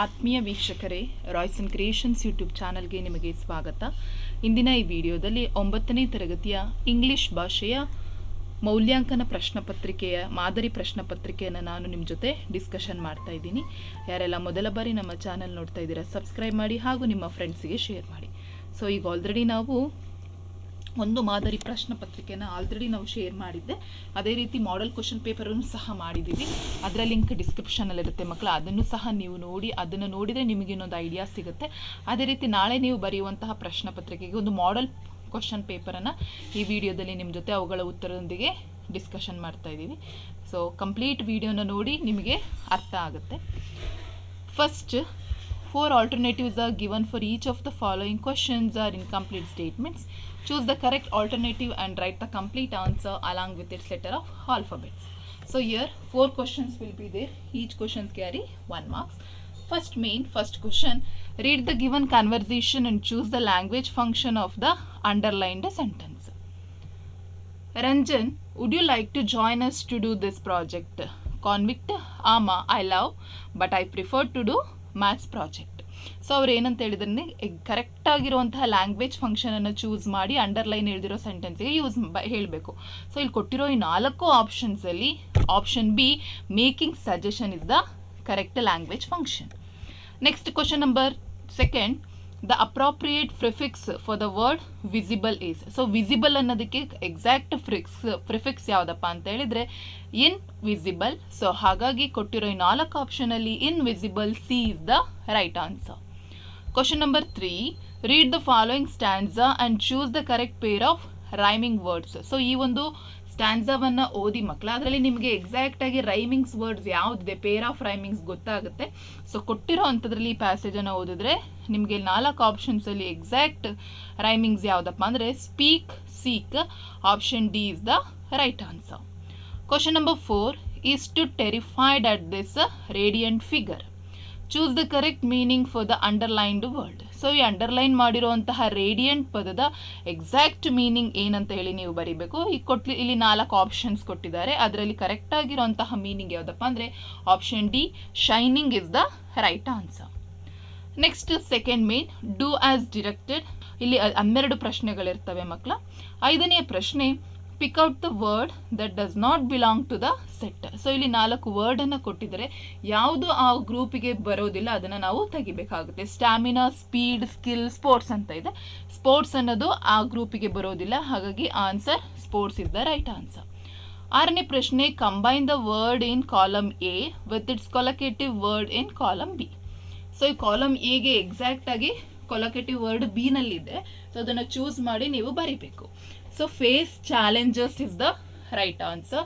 ಆತ್ಮೀಯ ವೀಕ್ಷಕರೇ, Royson creations YouTube ಚಾನಲ್ಗೆ ನಿಮಗೆ ಸ್ವಾಗತ. ಇಂದಿನ ಈ ವಿಡಿಯೋದಲ್ಲಿ 9ನೇ ತರಗತಿಯ ಇಂಗ್ಲಿಷ್ ಭಾಷೆಯ ಮೌಲ್ಯಾಂಕನ ಪ್ರಶ್ನಪತ್ರಿಕೆಯ ಮಾದರಿ ಪ್ರಶ್ನಪತ್ರಿಕೆಯನ್ನು ನಾನು ನಿಮ್ಮ ಜೊತೆ ಡಿಸ್ಕಷನ್ ಮಾಡ್ತಾ ಇದ್ದೀನಿ. ಯಾರೆಲ್ಲ ಮೊದಲ ಬಾರಿ ನಮ್ಮ ಚಾನಲ್ ನೋಡ್ತಾ ಇದ್ದೀರಾ, ಸಬ್ಸ್ಕ್ರೈಬ್ ಮಾಡಿ ಹಾಗೂ ನಿಮ್ಮ ಫ್ರೆಂಡ್ಸಿಗೆ ಶೇರ್ ಮಾಡಿ. ಸೊ ಈಗ ಆಲ್ರೆಡಿ ನಾವು ಒಂದು ಮಾದರಿ ಪ್ರಶ್ನಪತ್ರಿಕೆಯನ್ನು ನಾವು ಶೇರ್ ಮಾಡಿದ್ದೆ. ಅದೇ ರೀತಿ ಮಾಡೆಲ್ ಕ್ವಶನ್ ಪೇಪರನ್ನು ಸಹ ಮಾಡಿದ್ದೀವಿ. ಅದರ ಲಿಂಕ್ ಡಿಸ್ಕ್ರಿಪ್ಷನಲ್ಲಿರುತ್ತೆ ಮಕ್ಕಳು, ಅದನ್ನು ಸಹ ನೀವು ನೋಡಿ, ಅದನ್ನು ನೋಡಿದರೆ ನಿಮಗೆ ಇನ್ನೊಂದು ಐಡಿಯಾ ಸಿಗುತ್ತೆ. ಅದೇ ರೀತಿ ನಾಳೆ ನೀವು ಬರೆಯುವಂತಹ ಪ್ರಶ್ನಪತ್ರಿಕೆಗೆ ಒಂದು ಮಾಡೆಲ್ ಕ್ವಶನ್ ಪೇಪರನ್ನು ಈ ವಿಡಿಯೋದಲ್ಲಿ ನಿಮ್ಮ ಜೊತೆ ಅವುಗಳ ಉತ್ತರದೊಂದಿಗೆ ಡಿಸ್ಕಷನ್ ಮಾಡ್ತಾ ಇದ್ದೀವಿ. ಸೊ ಕಂಪ್ಲೀಟ್ ವಿಡಿಯೋನ ನೋಡಿ ನಿಮಗೆ ಅರ್ಥ ಆಗುತ್ತೆ. First, 4 alternatives are given for each of the following questions are incomplete statements. Choose the correct alternative and write the complete answer along with its letter of alphabets. So here 4 questions will be there. Each questions carry 1 marks. First question, read the given conversation and choose the language function of the underlined sentence. Ranjan, would you like to join us to do this project? Convict, Ama, I love, but I prefer to do maths project. So ಅವ್ರು ಏನಂತ ಹೇಳಿದ್ರೆ correct ಆಗಿರುವಂತಹ language ಫಂಕ್ಷನನ್ನು choose ಮಾಡಿ underline ಹೇಳಿದಿರೋ ಸೆಂಟೆನ್ಸ್ಗೆ ಹೇಳಬೇಕು. So ಇಲ್ಲಿ ಕೊಟ್ಟಿರೋ ಈ 4 ಆಪ್ಷನ್ಸಲ್ಲಿ option B, making suggestion is the correct language function. Next question number 2, the appropriate prefix for the word visible is. So visible ಅನ್ನೋದಕ್ಕೆ ಎಕ್ಸಾಕ್ಟ್ ಪ್ರಿಫಿಕ್ಸ್ ಯಾವುದಪ್ಪ ಅಂತ ಹೇಳಿದರೆ ಇನ್ವಿಸಿಬಲ್. ಸೊ ಹಾಗಾಗಿ ಕೊಟ್ಟಿರೋ ಈ 4 ಆಪ್ಷನಲ್ಲಿ invisible, C is the right answer. Question number 3, read the following stanza and choose the correct pair of rhyming words. So ಈ ಒಂದು ಸ್ಟ್ಯಾನ್ಸಾವನ್ನು ಓದಿ ಮಕ್ಕಳ, ಅದರಲ್ಲಿ ನಿಮಗೆ ಎಕ್ಸಾಕ್ಟಾಗಿ ರೈಮಿಂಗ್ಸ್ ವರ್ಡ್ಸ್ ಯಾವುದಿದೆ, ಪೇರ್ ಆಫ್ ರೈಮಿಂಗ್ಸ್ ಗೊತ್ತಾಗುತ್ತೆ. ಸೊ ಕೊಟ್ಟಿರೋ ಅಂಥದ್ರಲ್ಲಿ ಈ ಪ್ಯಾಸೇಜನ್ನು ಓದಿದ್ರೆ ನಿಮಗೆ 4 ಆಪ್ಷನ್ಸಲ್ಲಿ ಎಕ್ಸಾಕ್ಟ್ ರೈಮಿಂಗ್ಸ್ ಯಾವುದಪ್ಪ ಅಂದರೆ speak, seek, option D is the right answer. Question number 4, is to terrified at this radiant figure. Choose the correct meaning for the underlined word. So ಈ underline ಮಾಡಿರುವಂತಹ ರೇಡಿಯಂಟ್ ಪದದ ಎಕ್ಸಾಕ್ಟ್ ಮೀನಿಂಗ್ ಏನಂತ ಹೇಳಿ ನೀವು ಬರೀಬೇಕು. ಇಲ್ಲಿ 4 ಆಪ್ಷನ್ಸ್ ಕೊಟ್ಟಿದ್ದಾರೆ, ಅದರಲ್ಲಿ ಕರೆಕ್ಟ್ ಆಗಿರುವಂತಹ ಮೀನಿಂಗ್ ಯಾವುದಪ್ಪ ಅಂದರೆ option D, shining is the right answer. Next second main, do as directed. ಇಲ್ಲಿ 12 ಪ್ರಶ್ನೆಗಳಿರ್ತವೆ ಮಕ್ಕಳ. 5ನೇ ಪ್ರಶ್ನೆ, pick out the word that does not belong to the set. So ಇಲ್ಲಿ 4 ವರ್ಡನ್ನು ಕೊಟ್ಟಿದ್ದಾರೆ, ಯಾವುದು ಆ ಗ್ರೂಪಿಗೆ ಬರೋದಿಲ್ಲ ಅದನ್ನು ನಾವು ತೆಗಿಬೇಕಾಗುತ್ತೆ. ಸ್ಟ್ಯಾಮಿನಾ, ಸ್ಪೀಡ್, ಸ್ಕಿಲ್, ಸ್ಪೋರ್ಟ್ಸ್ ಅಂತ ಇದೆ. ಸ್ಪೋರ್ಟ್ಸ್ ಅನ್ನೋದು ಆ ಗ್ರೂಪಿಗೆ ಬರೋದಿಲ್ಲ, ಹಾಗಾಗಿ answer sports is the right answer. 6ನೇ ಪ್ರಶ್ನೆ, combine the word in column A with its collocative word in column B. So ಈ ಕಾಲಮ್ ಎಗೆ ಎಕ್ಸಾಕ್ಟಾಗಿ ಕೊಲಕೇಟಿವ್ ವರ್ಡ್ ಬಿ ನಲ್ಲಿದೆ, ಸೊ ಅದನ್ನು ಚೂಸ್ ಮಾಡಿ ನೀವು ಬರೀಬೇಕು. So face challenges is the right answer.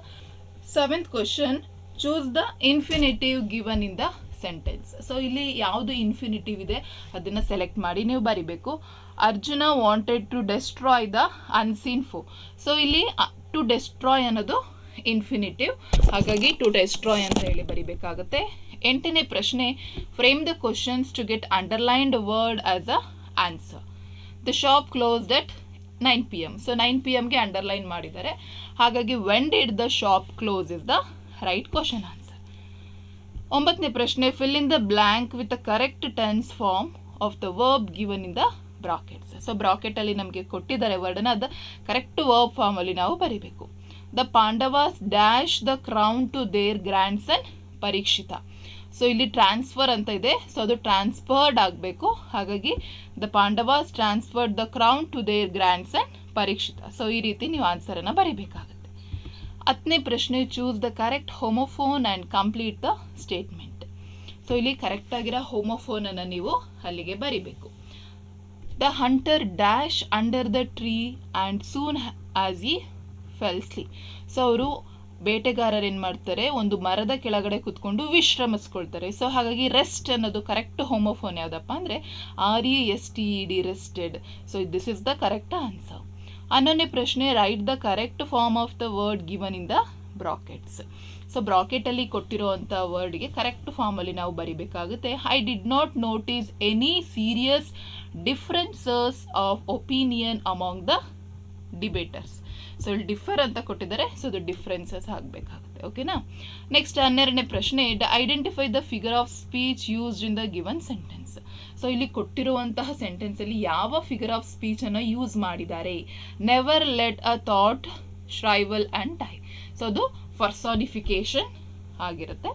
7th question, choose the infinitive given in the sentence. So ಇಲ್ಲಿ ಯಾವುದು ಇನ್ಫಿನಿಟಿವ್ ಇದೆ ಅದನ್ನು ಸೆಲೆಕ್ಟ್ ಮಾಡಿ ನೀವು ಬರಿಬೇಕು. Arjuna wanted to destroy the unseen foe. So ಇಲ್ಲಿ ಟು ಡೆಸ್ಟ್ರಾಯ್ ಅನ್ನೋದು ಇನ್ಫಿನಿಟಿವ್, ಹಾಗಾಗಿ ಟು ಡೆಸ್ಟ್ರಾಯ್ ಅಂತ ಹೇಳಿ ಬರಿಬೇಕಾಗುತ್ತೆ. 8ನೇ ಪ್ರಶ್ನೆ, frame the questions to get underlined word as a answer. The shop closed at 9 PM. So 9 PMಗೆ ಅಂಡರ್ಲೈನ್ ಮಾಡಿದ್ದಾರೆ, ಹಾಗಾಗಿ when did the shop close is the right question answer. 9ನೇ ಪ್ರಶ್ನೆ, fill in the blank with the correct tense form of the verb given in the brackets. So ಬ್ರಾಕೆಟಲ್ಲಿ ನಮಗೆ ಕೊಟ್ಟಿದ್ದಾರೆ ವರ್ಡನ್ನು, ಅದು ಕರೆಕ್ಟ್ ವರ್ಬ್ ಫಾರ್ಮಲ್ಲಿ ನಾವು ಬರೀಬೇಕು. The Pandavas dash the crown to their grandson Parikshit. So ಇಲ್ಲಿ ಟ್ರಾನ್ಸ್ಫರ್ ಅಂತ ಇದೆ, ಸೊ ಅದು ಟ್ರಾನ್ಸ್ಫರ್ಡ್ ಆಗಬೇಕು, ಹಾಗಾಗಿ the Pandavas transferred the crown to their grandson Parikshit. So ಈ ರೀತಿ ನೀವು ಆನ್ಸರನ್ನು ಬರೀಬೇಕಾಗುತ್ತೆ. 10ನೇ ಪ್ರಶ್ನೆ, choose the correct homophone and complete the statement. So ಇಲ್ಲಿ ಕರೆಕ್ಟ್ ಆಗಿರೋ ಹೋಮೋಫೋನನ್ನು ನೀವು ಅಲ್ಲಿಗೆ ಬರೀಬೇಕು. The hunter dash under the tree and soon as he fell sleep. So ಅವರು ಬೇಟೆಗಾರರು ಏನು ಮಾಡ್ತಾರೆ, ಒಂದು ಮರದ ಕೆಳಗಡೆ ಕೂತ್ಕೊಂಡು ವಿಶ್ರಮಿಸ್ಕೊಳ್ತಾರೆ. ಸೊ ಹಾಗಾಗಿ ರೆಸ್ಟ್ ಅನ್ನೋದು ಕರೆಕ್ಟ್ ಹೋಮೋಫೋನ್ ಯಾವುದಪ್ಪ ಅಂದರೆ RESTED, rested. So this is the correct answer. 11ನೇ ಪ್ರಶ್ನೆ, write the correct form of the word given in the brackets. So ಬ್ರಾಕೆಟಲ್ಲಿ ಕೊಟ್ಟಿರೋವಂಥ ವರ್ಡ್ಗೆ ಕರೆಕ್ಟ್ ಫಾರ್ಮಲ್ಲಿ ನಾವು ಬರಿಬೇಕಾಗುತ್ತೆ. I did not notice any serious differences of opinion among the debaters. So ಇಲ್ಲಿ differ ಅಂತ ಕೊಟ್ಟಿದ್ದಾರೆ, ಸೊ ಅದು ಡಿಫ್ರೆನ್ಸಸ್ ಆಗಬೇಕಾಗುತ್ತೆ. ಓಕೆನಾ. ನೆಕ್ಸ್ಟ್ 12ನೇ ಪ್ರಶ್ನೆ, identify the figure of speech used in the given sentence. So ಇಲ್ಲಿ ಕೊಟ್ಟಿರುವಂತಹ ಸೆಂಟೆನ್ಸಲ್ಲಿ ಯಾವ ಫಿಗರ್ ಆಫ್ ಸ್ಪೀಚನ್ನು ಯೂಸ್ ಮಾಡಿದ್ದಾರೆ. Never let a thought shrivel and die. So ಅದು ಪರ್ಸಾನಿಫಿಕೇಶನ್ ಆಗಿರುತ್ತೆ.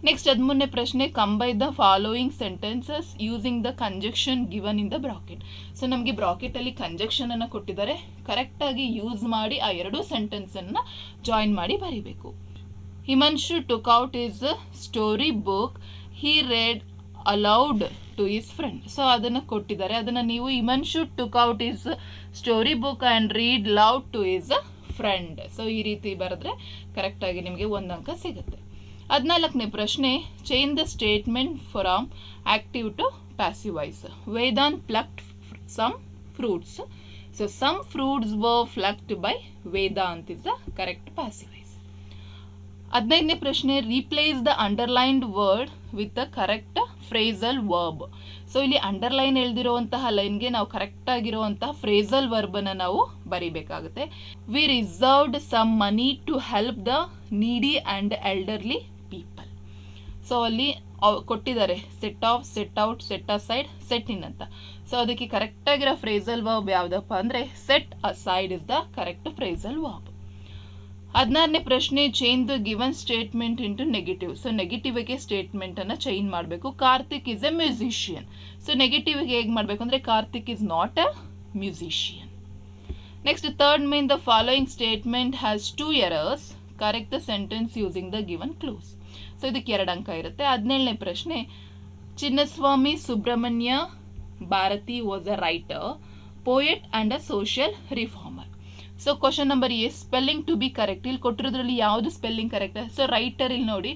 ನೆಕ್ಸ್ಟ್ 13ನೇ ಪ್ರಶ್ನೆ, combine the following sentences using the conjunction given in the bracket. So ನಮಗೆ ಬ್ರಾಕೆಟಲ್ಲಿ ಕಂಜಕ್ಷನ್ ಅನ್ನು ಕೊಟ್ಟಿದ್ದಾರೆ, ಕರೆಕ್ಟಾಗಿ ಯೂಸ್ ಮಾಡಿ ಆ ಎರಡೂ ಸೆಂಟೆನ್ಸನ್ನು ಜಾಯಿನ್ ಮಾಡಿ ಬರೀಬೇಕು. Himanshu took out his story book, he read aloud to his friend. So ಅದನ್ನು ಕೊಟ್ಟಿದ್ದಾರೆ, ಅದನ್ನು ನೀವು Himanshu took out his story book and read loud to his friend. So ಈ ರೀತಿ ಬರೆದ್ರೆ ಕರೆಕ್ಟಾಗಿ ನಿಮಗೆ 1 ಅಂಕ ಸಿಗುತ್ತೆ. 14ನೇ ಪ್ರಶ್ನೆ, change the statement from active to passive voice. Vedant plucked some fruits. So some fruits were plucked by Vedant is the correct passive voice. 15ನೇ ಪ್ರಶ್ನೆ, replace the underlined word with the correct phrasal verb. So ಇಲ್ಲಿ underline ಎಳೆದಿರುವಂತಹ ಲೈನ್ಗೆ ನಾವು correct ಆಗಿರುವಂತಹ phrasal ವರ್ಬನ್ನು ನಾವು ಬರಿಬೇಕಾಗುತ್ತೆ. We reserved some money to help the needy and elderly people. So ಅಲ್ಲಿ ಕೊಟ್ಟಿದ್ದಾರೆ set off, set out, set aside, set in ಅಂತ. ಸೊ ಅದಕ್ಕೆ ಕರೆಕ್ಟಾಗಿರೋ ಫ್ರೇಸಲ್ ವರ್ಬ್ ಯಾವುದಪ್ಪ ಅಂದರೆ set aside is the correct phrasal verb. 16ನೇ ಪ್ರಶ್ನೆ, change the given statement into negative. So ನೆಗೆಟಿವ್ಗೆ ಸ್ಟೇಟ್ಮೆಂಟನ್ನು ಚೇಂಜ್ ಮಾಡಬೇಕು. Karthik is a musician. So ನೆಗೆಟಿವ್ಗೆ ಹೇಗೆ ಮಾಡಬೇಕು ಅಂದರೆ Karthik is not a musician. Next 3rd main, the following statement has 2 errors, correct the sentence using the given clues. So ಇದಕ್ಕೆ 2 ಅಂಕ ಇರುತ್ತೆ. 17ನೇ ಪ್ರಶ್ನೆ, Chinnaswamy Subrahmanya Bharati was a writer, poet and a social reformer. So question number A, spelling to be correct. ಇಲ್ಲಿ ಕೊಟ್ಟಿರೋದ್ರಲ್ಲಿ ಯಾವುದು spelling correct? So writer ಇಲ್ಲಿ ನೋಡಿ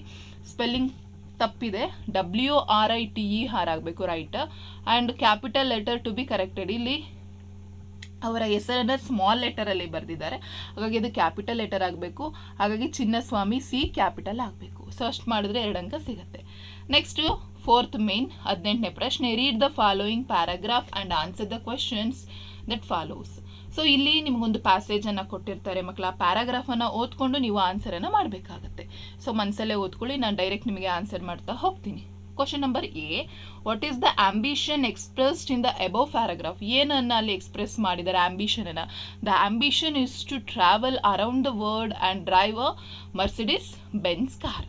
ಸ್ಪೆಲ್ಲಿಂಗ್ ತಪ್ಪಿದೆ, WRITER ಆಗಬೇಕು writer. And capital letter to be corrected. ಇಲ್ಲಿ ಅವರ ಹೆಸರನ್ನು ಸ್ಮಾಲ್ ಲೆಟರಲ್ಲಿ ಬರೆದಿದ್ದಾರೆ, ಹಾಗಾಗಿ ಅದು ಕ್ಯಾಪಿಟಲ್ ಲೆಟರ್ ಆಗಬೇಕು. ಹಾಗಾಗಿ ಚಿನ್ನಸ್ವಾಮಿ C ಕ್ಯಾಪಿಟಲ್ ಆಗಬೇಕು. ಸೊ ಅಷ್ಟು ಮಾಡಿದ್ರೆ 2 ಅಂಕ ಸಿಗುತ್ತೆ. ನೆಕ್ಸ್ಟ್ 4th ಮೇನ್, 18ನೇ ಪ್ರಶ್ನೆ, read the following paragraph and answer the questions that follows. So ಇಲ್ಲಿ ನಿಮಗೊಂದು ಪ್ಯಾಸೇಜನ್ನು ಕೊಟ್ಟಿರ್ತಾರೆ ಮಕ್ಕಳ, ಆ ಪ್ಯಾರಾಗ್ರಾಫನ್ನು ಓದ್ಕೊಂಡು ನೀವು ಆನ್ಸರನ್ನು ಮಾಡಬೇಕಾಗತ್ತೆ. ಸೊ ಮನಸ್ಸಲ್ಲೇ ಓದ್ಕೊಳ್ಳಿ, ನಾನು ಡೈರೆಕ್ಟ್ ನಿಮಗೆ ಆನ್ಸರ್ ಮಾಡ್ತಾ ಹೋಗ್ತೀನಿ. Question number A, what is the ambition expressed in the above paragraph. ಏನನ್ನು ಅಲ್ಲಿ ಎಕ್ಸ್ಪ್ರೆಸ್ ಮಾಡಿದ್ದಾರೆ ಆಂಬಿಷನನ್ನು? The ambition is to travel around the world and drive a Mercedes Benz car.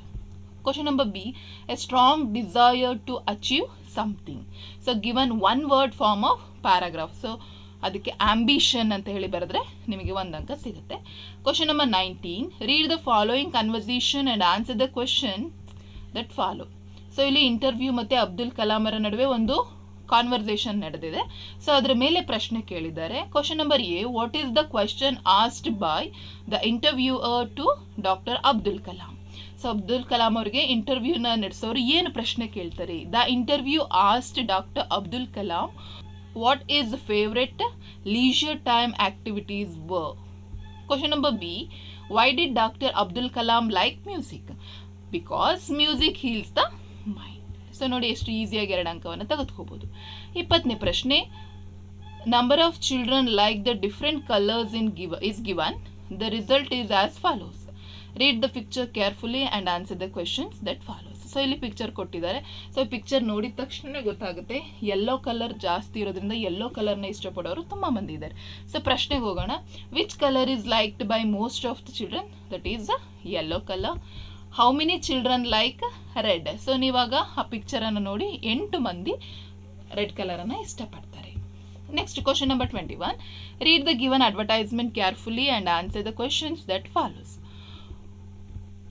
Question number B, a strong desire to achieve something. So given 1 word form of paragraph. So ಅದಕ್ಕೆ ambition ಅಂತ ಹೇಳಿ ಬರೆದ್ರೆ ನಿಮಗೆ 1 ಅಂಕ ಸಿಗುತ್ತೆ. Question number 19, read the following conversation and answer the question that follow. So ಇಲ್ಲಿ interview ಮತ್ತು ಅಬ್ದುಲ್ ಕಲಾಮರ ನಡುವೆ ಒಂದು ಕಾನ್ವರ್ಸೇಷನ್ ನಡೆದಿದೆ. ಸೊ ಅದರ ಮೇಲೆ ಪ್ರಶ್ನೆ ಕೇಳಿದ್ದಾರೆ. Question number A, what is the question asked by the interviewer to doctor Abdul Kalam. So Abdul Kalam ಅವರಿಗೆ ಇಂಟರ್ವ್ಯೂನ ನಡೆಸೋರು ಏನು ಪ್ರಶ್ನೆ ಕೇಳ್ತಾರೆ? The interview asked doctor Abdul Kalam what is the favorite leisure time activities were. Question number B, why did Dr. Abdul Kalam like music? Because music heals the mind. So ನೋಡಿ ಎಷ್ಟು ಈಸಿಯಾಗಿ 2 ಅಂಕವನ್ನು ತೆಗೆದುಕೋಬಹುದು. 20ನೇ ಪ್ರಶ್ನೆ, number of children like the different colours is given. The result is as follows. Read the picture carefully and answer the questions that follows. So ಇಲ್ಲಿ picture ಕೊಟ್ಟಿದ್ದಾರೆ. So picture ನೋಡಿದ ತಕ್ಷಣ ಗೊತ್ತಾಗುತ್ತೆ, ಯೆಲ್ಲೋ ಕಲರ್ ಜಾಸ್ತಿ ಇರೋದ್ರಿಂದ ಯೆಲ್ಲೋ ಕಲರ್ನ ಇಷ್ಟಪಡೋರು ತುಂಬ ಮಂದಿ ಇದ್ದಾರೆ. ಸೊ ಪ್ರಶ್ನೆಗೆ ಹೋಗೋಣ. Which colour is liked by most of the children? That is yellow colour. How many children like red? So ನೀವಾಗ ಆ ಪಿಕ್ಚರನ್ನು ನೋಡಿ 8 ಮಂದಿ ರೆಡ್ ಕಲರನ್ನು ಇಷ್ಟಪಡ್ತಾರೆ. Next question number 21, read the given advertisement carefully and answer the questions that follows.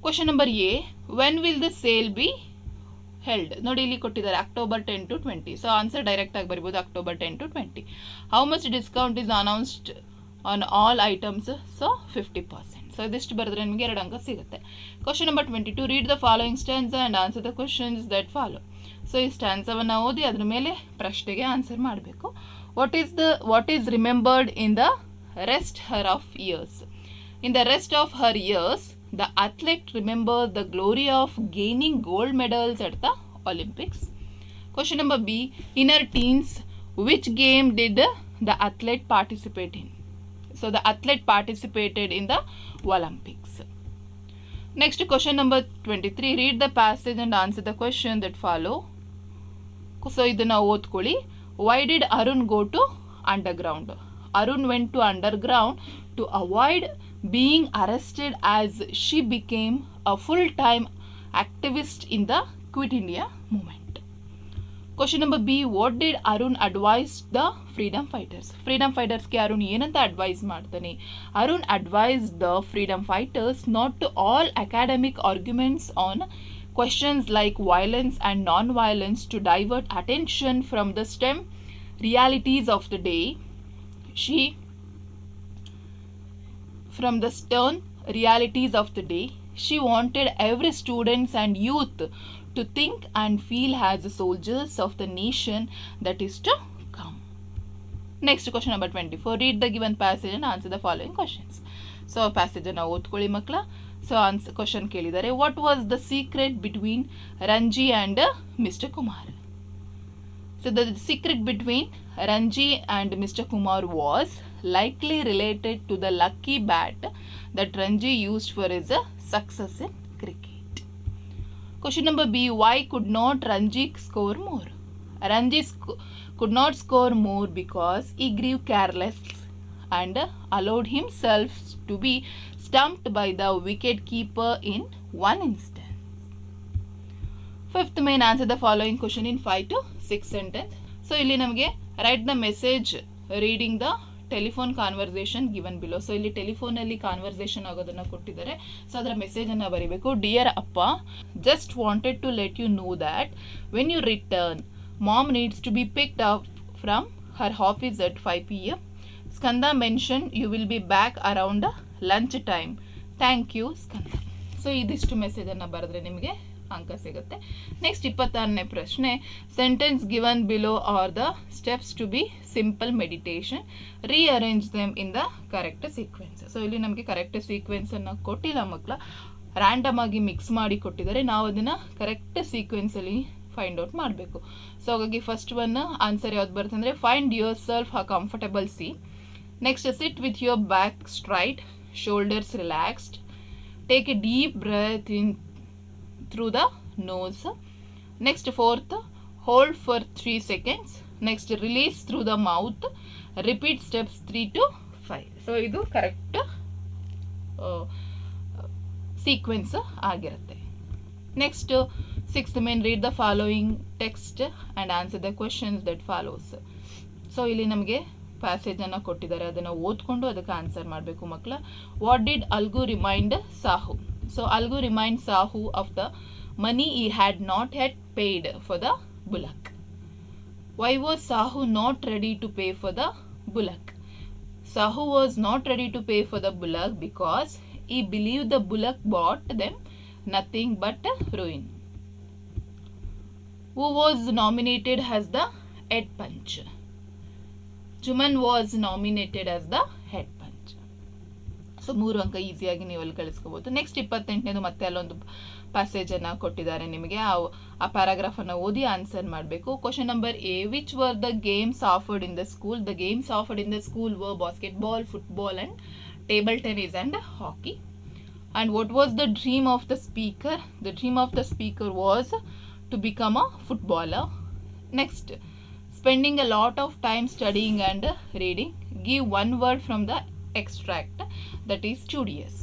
Question number A, when will the sale be held? ನೋಡಿ ಇಲ್ಲಿ ಕೊಟ್ಟಿದ್ದಾರೆ October 10 to 20. So answer direct ಆಗಿ ಬರಿಬೋದು October 10 to 20. How much discount is announced on all items? So 50%. So ಇದಿಷ್ಟು ಬರೆದ್ರೆ ನಿಮಗೆ 2 ಅಂಕ ಸಿಗುತ್ತೆ. Question number 22, read the following stanza and answer the questions that follow. So ಈ ಸ್ಟ್ಯಾನ್ಸವನ್ನು ಓದಿ ಅದ್ರ ಮೇಲೆ ಪ್ರಶ್ನೆಗೆ ಆನ್ಸರ್ ಮಾಡಬೇಕು. What is remembered in the rest her of years? In the rest of her years, the athlete remembers the glory of gaining gold medals at the Olympics. Question number B, in her teens, which game did the athlete participate in? So the athlete participated in the Olympics. Next, question number 23. Read the passage and answer the question that follow. So ಇದನ್ನ ಓದ್ಕೊಳ್ಳಿ. Why did Arun go to underground? Arun went to underground to avoid being arrested as she became a full-time activist in the Quit India movement. Question number B. What did Arun advise the freedom fighters? Freedom fighters ಗೆ ಅರುಣ್ ಏನಂತ advice ಮಾಡ್ತಾನೆ? Arun advised the freedom fighters not to all academic arguments on questions like violence and non-violence to divert attention from the STEM realities of the day. From the stern realities of the day, she wanted every students and youth to think and feel as the soldiers of the nation that is to come. Next, question number 24. Read the given passage and answer the following questions. So passage ಅನ್ನು ಓದ್ಕೊಳ್ಳಿ ಮಕ್ಕಳ. So question ಕೇಳಿದ್ದಾರೆ. What was the secret between Ranji and Mr. Kumar? So the secret between Ranji and Mr. Kumar was likely related to the lucky bat that Ranji used for his success in cricket. Question number B. Why could not Ranji score more? Ranji could not score more because he grew careless and allowed himself to be stumped by the wicket keeper in one instance. Fifth main, answer the following question in 5 to 6 sentence. So ಇಲ್ಲಿ ನಮಗೆ write the message reading the telephone conversation given below. So ಇಲ್ಲಿ ಟೆಲಿಫೋನಲ್ಲಿ conversation ಆಗೋದನ್ನ ಕೊಟ್ಟಿದ್ದಾರೆ. So ಅದರ ಮೆಸೇಜನ್ನು ಬರೀಬೇಕು. Dear ಅಪ್ಪ, just wanted to let you know that when you return, mom needs to be picked up from her office at 5 PM. Skanda mention you will be back around lunch time. Thank you Skanda. So ಇದಿಷ್ಟು ಮೆಸೇಜನ್ನು ಬರೆದ್ರೆ ನಿಮಗೆ ಅಂಕ ಸಿಗುತ್ತೆ. Next 26ನೇ ಪ್ರಶ್ನೆ. Sentence given below are the steps to be simple meditation. Rearrange them in the correct sequence. So ಇಲ್ಲಿ ನಮಗೆ ಕರೆಕ್ಟ್ ಸೀಕ್ವೆನ್ಸ್ ಅನ್ನು ಕೊಟ್ಟಿಲ್ಲ ಮಕ್ಕಳ, ರ್ಯಾಂಡಮ್ ಆಗಿ ಮಿಕ್ಸ್ ಮಾಡಿ ಕೊಟ್ಟಿದ್ದಾರೆ. ನಾವು ಅದನ್ನ ಕರೆಕ್ಟ್ ಸೀಕ್ವೆನ್ಸ್ ಅಲ್ಲಿ ಫೈಂಡ್ ಔಟ್ ಮಾಡಬೇಕು. ಸೊ ಹಾಗಾಗಿ ಫಸ್ಟ್ ಒನ್ ಆನ್ಸರ್ ಯಾವ್ದು ಬರುತ್ತೆ ಅಂದರೆ find yourself a comfortable seat. Next sit with your back straight, shoulders relaxed. Take a deep breath in through the nose. Next, fourth, hold for 3 seconds. Next, release through the mouth. Repeat steps 3 to 5. So idu correct sequence ಆಗಿರುತ್ತೆ. Next, sixth main, read the following text and answer the questions that follows. So ಇಲ್ಲಿ ನಮಗೆ passage ಅನ್ನು ಕೊಟ್ಟಿದ್ದಾರೆ, ಅದನ್ನು ಓದ್ಕೊಂಡು ಅದಕ್ಕೆ answer ಮಾಡಬೇಕು ಮಕ್ಕಳ. What did algo remind Sahu? So Algu reminds Sahu of the money he had not yet paid for the bullock. Why was Sahu not ready to pay for the bullock? Sahu was not ready to pay for the bullock because he believed the bullock bought them nothing but ruin. Who was nominated as the head punch? Juman was nominated as the head punch. So 3 ಅಂಕ ಈಸಿಯಾಗಿ ನೀವು ಅಲ್ಲಿ ಕಳಿಸ್ಕೋಬಹುದು. Next 28ನೇದು ಮತ್ತೆ ಅಲ್ಲೊಂದು ಪ್ಯಾಸೇಜನ್ನು ಕೊಟ್ಟಿದ್ದಾರೆ ನಿಮಗೆ. ಆ ಪ್ಯಾರಾಗ್ರಾಫನ್ನು ಓದಿ ಆನ್ಸರ್ ಮಾಡಬೇಕು. Question number A. Which were the games offered in the school? The games offered in the school var basketball, football and table tennis and hockey. And what was the dream of the speaker? The dream of the speaker was to become a footballer. Next, spending a lot of time studying and reading. Give one word from the extract, that is studious.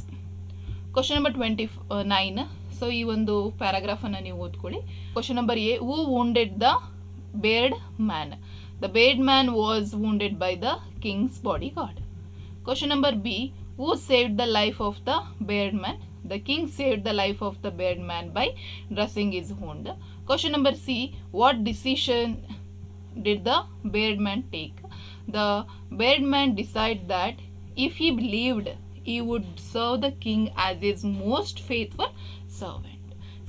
Question number 29. So ಈ ಒಂದು ಪ್ಯಾರಾಗ್ರಾಫನ್ನು ನೀವು ಓದ್ಕೊಳ್ಳಿ. Question number A. Who wounded the beard man? The beard man was wounded by the king's bodyguard. Question number B. Who saved the life of the beard man? The king saved the life of the beard man by dressing his wound. Question number C. What decision did the beard man take? The beard man decided that if he believed he would serve the king as his most faithful servant.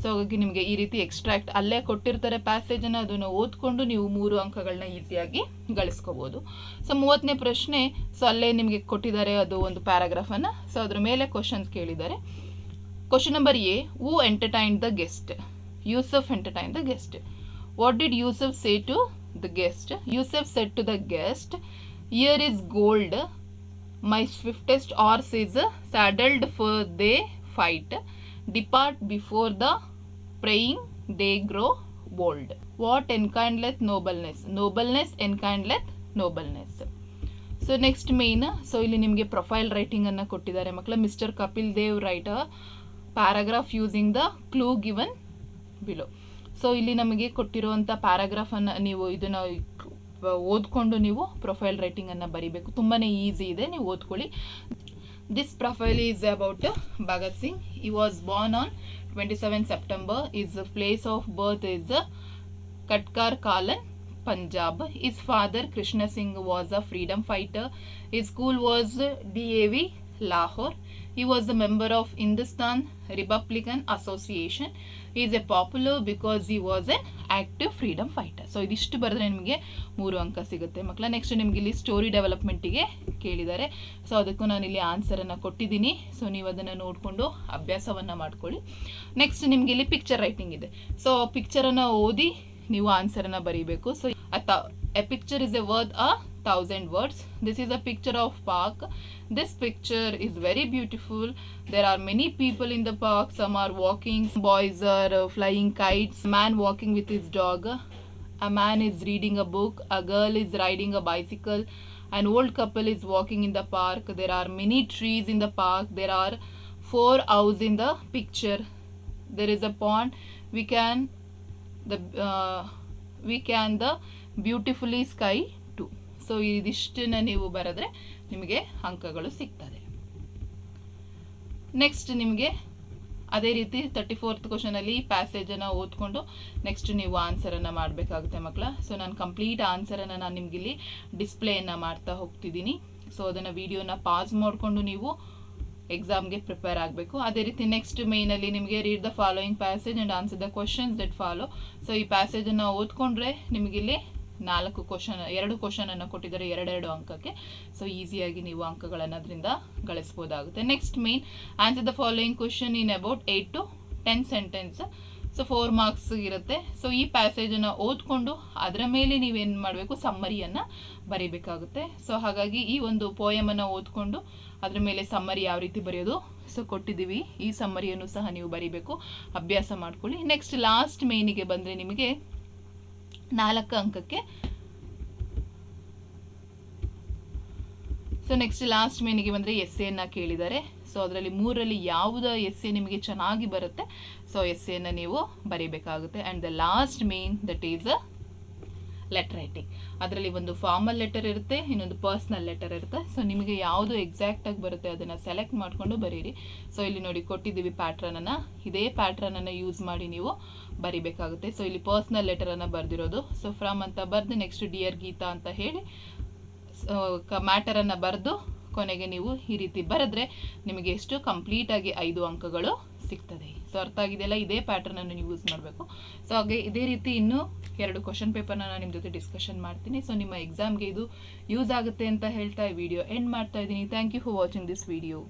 So ಹಾಗಾಗಿ ನಿಮಗೆ ಈ ರೀತಿ extract ಅಲ್ಲೇ ಕೊಟ್ಟಿರ್ತಾರೆ ಪ್ಯಾಸೇಜನ್ನು, ಅದನ್ನು ಓದ್ಕೊಂಡು ನೀವು 3 ಅಂಕಗಳನ್ನ ಈಸಿಯಾಗಿ ಗಳಿಸ್ಕೋಬೋದು. ಸೊ 30ನೇ ಪ್ರಶ್ನೆ. ಸೊ ಅಲ್ಲೇ ನಿಮಗೆ ಕೊಟ್ಟಿದ್ದಾರೆ ಅದು ಒಂದು ಪ್ಯಾರಾಗ್ರಾಫನ್ನು. ಸೊ ಅದ್ರ ಮೇಲೆ ಕ್ವಶನ್ಸ್ ಕೇಳಿದ್ದಾರೆ. Question number A. Who entertained the guest? Yusuf entertained the guest. What did Yusuf say to the guest? Yusuf said to the guest, here is gold My swiftest horse is saddled for they fight. Depart before the praying they grow bold. What enkindleth nobleness? Nobleness enkindleth nobleness. So next main, so ಇಲ್ಲಿ ನಿಮಗೆ profile writing ಅನ್ನು ಕೊಟ್ಟಿದ್ದಾರೆ ಮಕ್ಕಳ. Mister Kapil Dev write a paragraph using the clue given below. So ಇಲ್ಲಿ ನಮಗೆ ಕೊಟ್ಟಿರುವಂಥ ಪ್ಯಾರಾಗ್ರಾಫನ್ನು ನೀವು ಇದನ್ನು ಓದ್ಕೊಂಡು ನೀವು ಪ್ರೊಫೈಲ್ ರೈಟಿಂಗನ್ನು ಬರೀಬೇಕು. ತುಂಬಾ ಈಸಿ ಇದೆ, ನೀವು ಓದ್ಕೊಳ್ಳಿ. This profile is about Bhagat Singh. he was born on 27 September. his place of birth is Katkar Kalan, Punjab. His father Krishna Singh was a freedom fighter. His school was DAV Lahore. He was a member of Hindustan Republican Association. He is a popular because he was an active freedom fighter. So ಇದಿಷ್ಟು ಬರೆದ್ರೆ ನಿಮಗೆ 3 ಅಂಕ ಸಿಗುತ್ತೆ ಮಕ್ಕಳ. Next ನಿಮಗೆ ಇಲ್ಲಿ story ಡೆವಲಪ್ಮೆಂಟಿಗೆ ಕೇಳಿದ್ದಾರೆ. So ಅದಕ್ಕೂ ನಾನು ಇಲ್ಲಿ ಆನ್ಸರನ್ನು ಕೊಟ್ಟಿದ್ದೀನಿ. ಸೊ ನೀವು ಅದನ್ನು ನೋಡಿಕೊಂಡು ಅಭ್ಯಾಸವನ್ನು ಮಾಡ್ಕೊಳ್ಳಿ. ನೆಕ್ಸ್ಟ್ ನಿಮಗೆ ಇಲ್ಲಿ ಪಿಕ್ಚರ್ ರೈಟಿಂಗ್ ಇದೆ. ಸೊ ಪಿಕ್ಚರನ್ನು ಓದಿ ನೀವು ಆನ್ಸರನ್ನು ಬರೀಬೇಕು. So a picture is a worth 1,000 words. This is a picture of park. This picture is very beautiful. There are many people in the park. Some are walking, boys are flying kites, a man walking with his dog, a man is reading a book, a girl is riding a bicycle, an old couple is walking in the park. There are many trees in the park. There are 4 houses in the picture. There is a pond. We can the beautifully sky too. So ಇದಿಷ್ಟನ್ನ ನೀವು ಬರೆದ್ರೆ ನಿಮಗೆ ಅಂಕಗಳು ಸಿಗ್ತದೆ. Next ನಿಮಗೆ ಅದೇ ರೀತಿ 34th ಕ್ವಶನಲ್ಲಿ ಈ ಪ್ಯಾಸೇಜನ್ನು ಓದ್ಕೊಂಡು ನೆಕ್ಸ್ಟ್ ನೀವು ಆನ್ಸರನ್ನು ಮಾಡಬೇಕಾಗುತ್ತೆ ಮಕ್ಕಳ. ಸೊ ನಾನು ಕಂಪ್ಲೀಟ್ ಆನ್ಸರನ್ನು ನಾನು ನಿಮಗಿಲ್ಲಿ ಡಿಸ್ಪ್ಲೇಯನ್ನು ಮಾಡ್ತಾ ಹೋಗ್ತಿದ್ದೀನಿ. ಸೊ ಅದನ್ನು ವಿಡಿಯೋನ ಪಾಸ್ ಮಾಡಿಕೊಂಡು ನೀವು ಎಕ್ಸಾಮ್ಗೆ ಪ್ರಿಪೇರ್ ಆಗಬೇಕು. ಅದೇ ರೀತಿ ನೆಕ್ಸ್ಟ್ ಮೇಯ್ನಲ್ಲಿ ನಿಮಗೆ read the following passage and answer the questions that follow. So ಈ ಪ್ಯಾಸೇಜನ್ನು ಓದ್ಕೊಂಡ್ರೆ ನಿಮಗಿಲ್ಲಿ 2 ಕ್ವಶನನ್ನು ಕೊಟ್ಟಿದ್ದಾರೆ 2 ಅಂಕಕ್ಕೆ. ಸೊ ಈಸಿಯಾಗಿ ನೀವು ಅಂಕಗಳನ್ನು ಅದರಿಂದ ಗಳಿಸ್ಬೋದಾಗುತ್ತೆ. Next main, answer the following question in about 8 to 10 sentence. So 4 marks ಇರುತ್ತೆ. ಸೊ ಈ ಪ್ಯಾಸೇಜನ್ನು ಓದ್ಕೊಂಡು ಅದರ ಮೇಲೆ ನೀವೇನು ಮಾಡಬೇಕು, ಸಮ್ಮರಿಯನ್ನು ಬರೀಬೇಕಾಗುತ್ತೆ. ಸೊ ಹಾಗಾಗಿ ಈ ಒಂದು ಪೋಯಮನ್ನು ಓದ್ಕೊಂಡು ಅದ್ರ ಮೇಲೆ ಸಮ್ಮರಿ ಯಾವ ರೀತಿ ಬರೆಯೋದು ಸೊ ಕೊಟ್ಟಿದ್ದೀವಿ. ಈ ಸಮ್ಮರಿಯನ್ನು ಸಹ ನೀವು ಬರೀಬೇಕು, ಅಭ್ಯಾಸ ಮಾಡ್ಕೊಳ್ಳಿ. ನೆಕ್ಸ್ಟ್ ಲಾಸ್ಟ್ ಮೇನಿಗೆ ಬಂದರೆ ನಿಮಗೆ 4 ಅಂಕಕ್ಕೆ. ಸೊ ನೆಕ್ಸ್ಟ್ ಲಾಸ್ಟ್ ಮೇನಿಗೆ ಬಂದರೆ ಎಸ್ಸೆಯನ್ನು ಕೇಳಿದ್ದಾರೆ. ಸೊ ಅದರಲ್ಲಿ 3ರಲ್ಲಿ ಯಾವುದ ಎಸ್ಸೆ ನಿಮಗೆ ಚೆನ್ನಾಗಿ ಬರುತ್ತೆ ಸೊ ಎಸ್ಸೆಯನ್ನು ನೀವು ಬರೀಬೇಕಾಗುತ್ತೆ. And the last main that is a letter writing. ಅದರಲ್ಲಿ ಒಂದು ಫಾರ್ಮಲ್ ಲೆಟರ್ ಇರುತ್ತೆ, ಇನ್ನೊಂದು ಪರ್ಸ್ನಲ್ ಲೆಟರ್ ಇರುತ್ತೆ. ಸೊ ನಿಮಗೆ ಯಾವುದು ಎಕ್ಸಾಕ್ಟಾಗಿ ಬರುತ್ತೆ ಅದನ್ನು ಸೆಲೆಕ್ಟ್ ಮಾಡಿಕೊಂಡು ಬರೀರಿ. ಸೊ ಇಲ್ಲಿ ನೋಡಿ ಕೊಟ್ಟಿದ್ದೀವಿ ಪ್ಯಾಟ್ರನನ್ನು. ಇದೇ ಪ್ಯಾಟ್ರನನ್ನು ಯೂಸ್ ಮಾಡಿ ನೀವು ಬರಿಬೇಕಾಗುತ್ತೆ. ಸೊ ಇಲ್ಲಿ ಪರ್ಸ್ನಲ್ ಲೆಟರನ್ನು ಬರೆದಿರೋದು. ಸೊ ಫ್ರಮ್ ಅಂತ ಬರೆದು ನೆಕ್ಸ್ಟ್ ಡಿಯರ್ ಗೀತಾ ಅಂತ ಹೇಳಿ ಮ್ಯಾಟರನ್ನು ಬರೆದು ಕೊನೆಗೆ ನೀವು ಈ ರೀತಿ ಬರೆದ್ರೆ ನಿಮಗೆ ಎಷ್ಟು ಕಂಪ್ಲೀಟಾಗಿ 5 ಅಂಕಗಳು ಸಿಗ್ತದೆ. ಸೊ ಅರ್ಥ ಆಗಿದೆಯಲ್ಲ, ಇದೇ ಪ್ಯಾಟರ್ನನ್ನು ನೀವು ಯೂಸ್ ಮಾಡಬೇಕು. ಸೊ ಹಾಗೆ ಇದೇ ರೀತಿ ಇನ್ನೂ 2 ಕ್ವಶನ್ ಪೇಪರ್ನ ನಾನು ನಿಮ್ಮ ಜೊತೆ ಡಿಸ್ಕಷನ್ ಮಾಡ್ತೀನಿ. ಸೊ ನಿಮ್ಮ ಎಕ್ಸಾಮ್ಗೆ ಇದು ಯೂಸ್ ಆಗುತ್ತೆ ಅಂತ ಹೇಳ್ತಾ ಈ ವಿಡಿಯೋ ಎಂಡ್ ಮಾಡ್ತಾ ಇದ್ದೀನಿ. Thank you for watching this video.